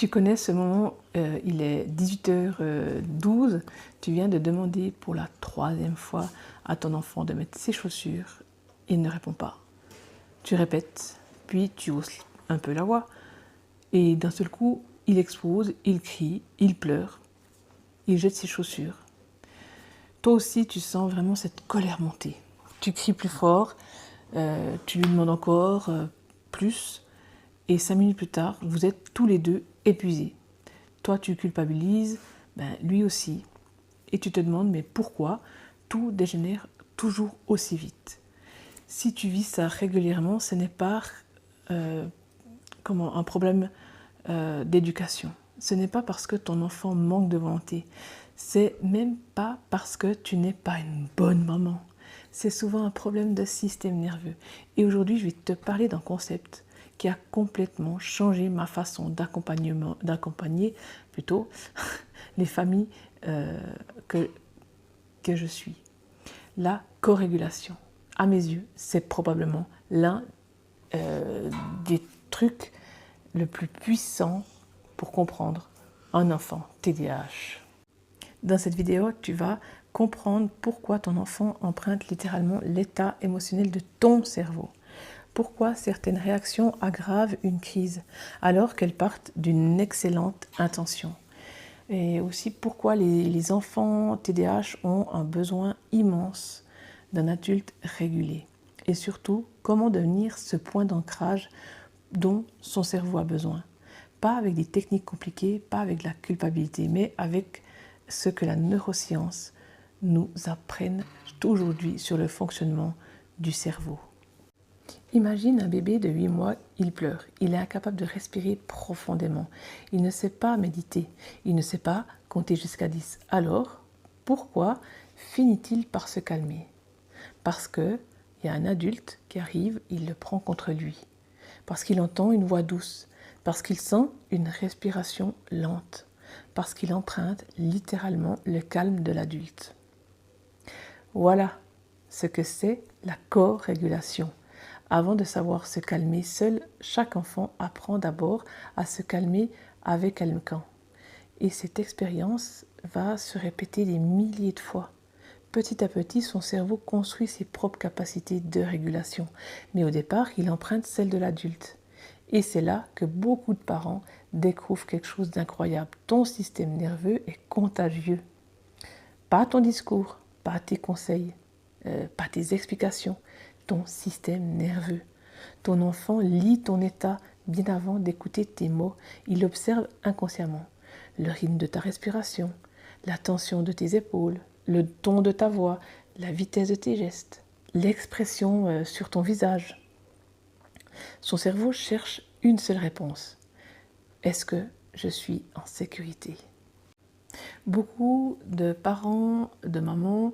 Tu connais ce moment, il est 18h12, tu viens de demander pour la 3e fois à ton enfant de mettre ses chaussures, il ne répond pas. Tu répètes, puis tu hausses un peu la voix, et d'un seul coup, il explose, il crie, il pleure, il jette ses chaussures. Toi aussi, tu sens vraiment cette colère monter. Tu cries plus fort, tu lui demandes encore plus, et 5 minutes plus tard, vous êtes tous les deux épuisés. Toi, tu culpabilises, lui aussi. Et tu te demandes, mais pourquoi tout dégénère toujours aussi vite? Si tu vis ça régulièrement, ce n'est pas un problème d'éducation. Ce n'est pas parce que ton enfant manque de volonté. C'est même pas parce que tu n'es pas une bonne maman. C'est souvent un problème de système nerveux. Et aujourd'hui, je vais te parler d'un concept qui a complètement changé ma façon d'accompagner plutôt les familles que je suis. La co-régulation. À mes yeux, c'est probablement l'un des trucs le plus puissant pour comprendre un enfant TDAH. Dans cette vidéo, tu vas comprendre pourquoi ton enfant emprunte littéralement l'état émotionnel de ton cerveau. Pourquoi certaines réactions aggravent une crise alors qu'elles partent d'une excellente intention. Et aussi pourquoi les enfants TDAH ont un besoin immense d'un adulte régulé. Et surtout, comment devenir ce point d'ancrage dont son cerveau a besoin. Pas avec des techniques compliquées, pas avec de la culpabilité, mais avec ce que la neuroscience nous apprenne aujourd'hui sur le fonctionnement du cerveau. Imagine un bébé de 8 mois, il pleure, il est incapable de respirer profondément, il ne sait pas méditer, il ne sait pas compter jusqu'à 10. Alors, pourquoi finit-il par se calmer? Parce qu'il y a un adulte qui arrive, il le prend contre lui. Parce qu'il entend une voix douce, parce qu'il sent une respiration lente, parce qu'il emprunte littéralement le calme de l'adulte. Voilà ce que c'est la co-régulation. Avant de savoir se calmer seul, chaque enfant apprend d'abord à se calmer avec quelqu'un. Et cette expérience va se répéter des milliers de fois. Petit à petit, son cerveau construit ses propres capacités de régulation. Mais au départ, il emprunte celle de l'adulte. Et c'est là que beaucoup de parents découvrent quelque chose d'incroyable. Ton système nerveux est contagieux. Pas ton discours, pas tes conseils, pas tes explications. Ton système nerveux. Ton enfant lit ton état bien avant d'écouter tes mots. Il observe inconsciemment le rythme de ta respiration, la tension de tes épaules, le ton de ta voix, la vitesse de tes gestes, l'expression sur ton visage. Son cerveau cherche une seule réponse. Est-ce que je suis en sécurité? Beaucoup de parents, de mamans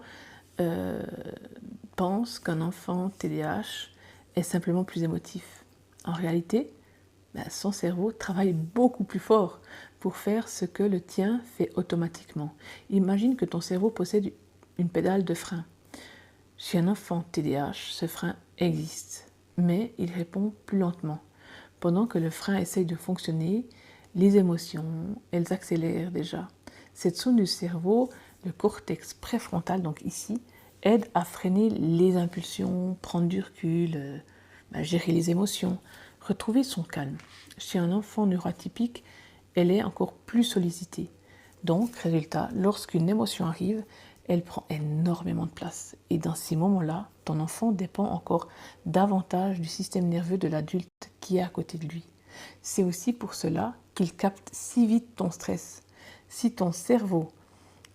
pensent qu'un enfant TDAH est simplement plus émotif. En réalité, son cerveau travaille beaucoup plus fort pour faire ce que le tien fait automatiquement. Imagine que ton cerveau possède une pédale de frein. Chez un enfant TDAH, ce frein existe, mais il répond plus lentement. Pendant que le frein essaye de fonctionner, les émotions, elles accélèrent déjà. Cette zone du cerveau, le cortex préfrontal, donc ici, aide à freiner les impulsions, prendre du recul, gérer les émotions, retrouver son calme. Chez un enfant neuroatypique, elle est encore plus sollicitée. Donc, résultat, lorsqu'une émotion arrive, elle prend énormément de place. Et dans ces moments-là, ton enfant dépend encore davantage du système nerveux de l'adulte qui est à côté de lui. C'est aussi pour cela qu'il capte si vite ton stress. Si ton cerveau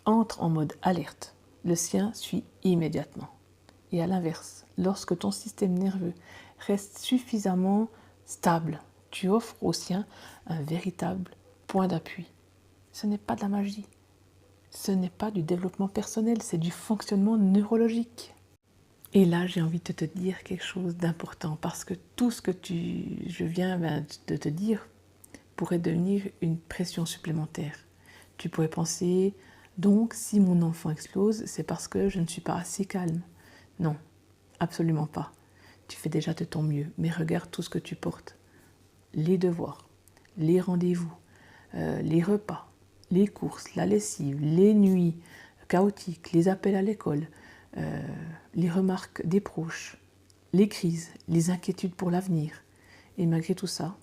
entre en mode alerte, le sien suit immédiatement. Et à l'inverse, lorsque ton système nerveux reste suffisamment stable, tu offres au sien un véritable point d'appui. Ce n'est pas de la magie. Ce n'est pas du développement personnel, c'est du fonctionnement neurologique. Et là, j'ai envie de te dire quelque chose d'important parce que tout ce que je viens de te dire pourrait devenir une pression supplémentaire. Tu pourrais penser, donc si mon enfant explose, c'est parce que je ne suis pas assez calme. Non, absolument pas. Tu fais déjà de ton mieux, mais regarde tout ce que tu portes. Les devoirs, les rendez-vous, les repas, les courses, la lessive, les nuits chaotiques, les appels à l'école, les remarques des proches, les crises, les inquiétudes pour l'avenir. Et malgré tout ça,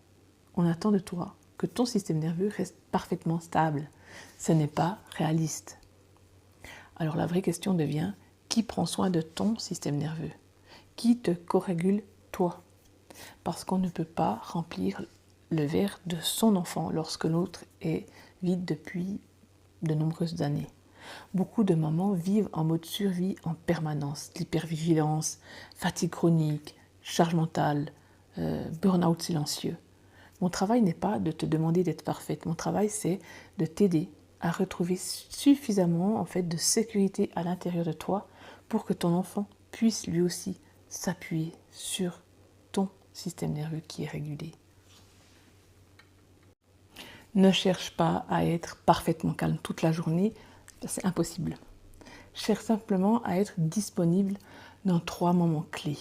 on attend de toi que ton système nerveux reste parfaitement stable. Ce n'est pas réaliste. Alors la vraie question devient, qui prend soin de ton système nerveux? Qui te corrégule toi? Parce qu'on ne peut pas remplir le verre de son enfant lorsque l'autre est vide depuis de nombreuses années. Beaucoup de mamans vivent en mode survie en permanence. L'hypervigilance, fatigue chronique, charge mentale, burn-out silencieux. Mon travail n'est pas de te demander d'être parfaite. Mon travail, c'est de t'aider à retrouver suffisamment de sécurité à l'intérieur de toi pour que ton enfant puisse lui aussi s'appuyer sur ton système nerveux qui est régulé. Ne cherche pas à être parfaitement calme toute la journée, c'est impossible. Cherche simplement à être disponible dans 3 moments clés.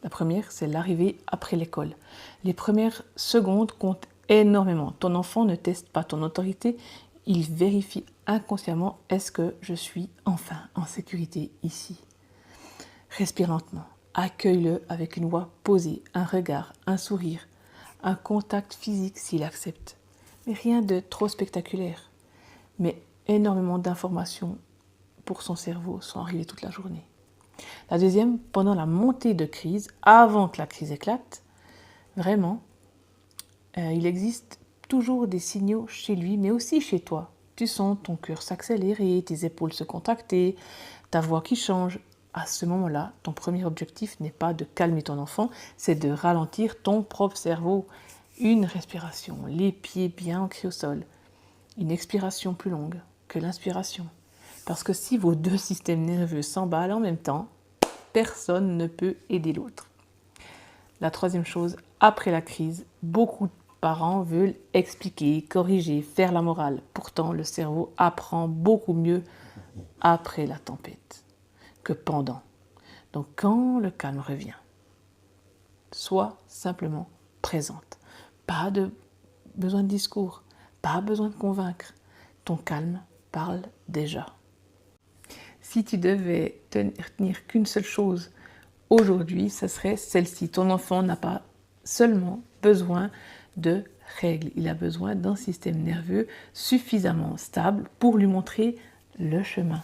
La première, c'est l'arrivée après l'école. Les premières secondes comptent énormément. Ton enfant ne teste pas ton autorité, il vérifie inconsciemment, est-ce que je suis enfin en sécurité ici? Respire lentement, accueille-le avec une voix posée, un regard, un sourire, un contact physique s'il accepte. Mais rien de trop spectaculaire. Mais énormément d'informations pour son cerveau sont arrivées toute la journée. La deuxième, pendant la montée de crise, avant que la crise éclate, vraiment, il existe toujours des signaux chez lui, mais aussi chez toi. Tu sens ton cœur s'accélérer, tes épaules se contracter, ta voix qui change. À ce moment-là, ton premier objectif n'est pas de calmer ton enfant, c'est de ralentir ton propre cerveau. Une respiration, les pieds bien ancrés au sol, une expiration plus longue que l'inspiration. Parce que si vos 2 systèmes nerveux s'emballent en même temps, personne ne peut aider l'autre. La troisième chose, après la crise, beaucoup de parents veulent expliquer, corriger, faire la morale. Pourtant, le cerveau apprend beaucoup mieux après la tempête que pendant. Donc, quand le calme revient, sois simplement présente. Pas de besoin de discours, pas besoin de convaincre. Ton calme parle déjà. Si tu devais tenir qu'une seule chose aujourd'hui, ce serait celle-ci. Ton enfant n'a pas seulement besoin de règles, il a besoin d'un système nerveux suffisamment stable pour lui montrer le chemin.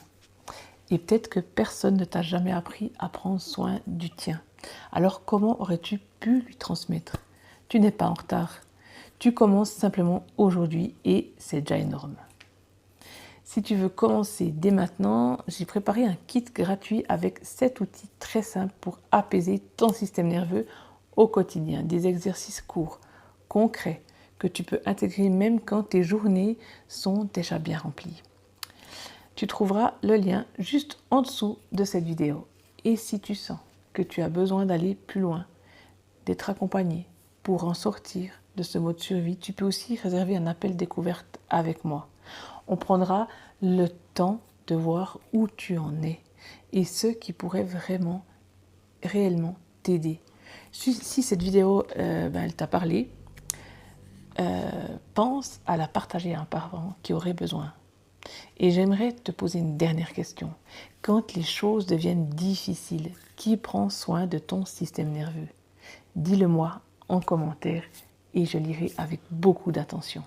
Et peut-être que personne ne t'a jamais appris à prendre soin du tien. Alors comment aurais-tu pu lui transmettre? Tu n'es pas en retard. Tu commences simplement aujourd'hui et c'est déjà énorme. Si tu veux commencer dès maintenant, j'ai préparé un kit gratuit avec 7 outils très simples pour apaiser ton système nerveux au quotidien. Des exercices courts, concrets, que tu peux intégrer même quand tes journées sont déjà bien remplies. Tu trouveras le lien juste en dessous de cette vidéo. Et si tu sens que tu as besoin d'aller plus loin, d'être accompagné pour en sortir de ce mode survie, tu peux aussi réserver un appel découverte avec moi. On prendra le temps de voir où tu en es et ce qui pourrait vraiment, réellement t'aider. Si cette vidéo elle t'a parlé, pense à la partager à un parent qui aurait besoin. Et j'aimerais te poser une dernière question. Quand les choses deviennent difficiles, qui prend soin de ton système nerveux? Dis-le moi en commentaire et je lirai avec beaucoup d'attention.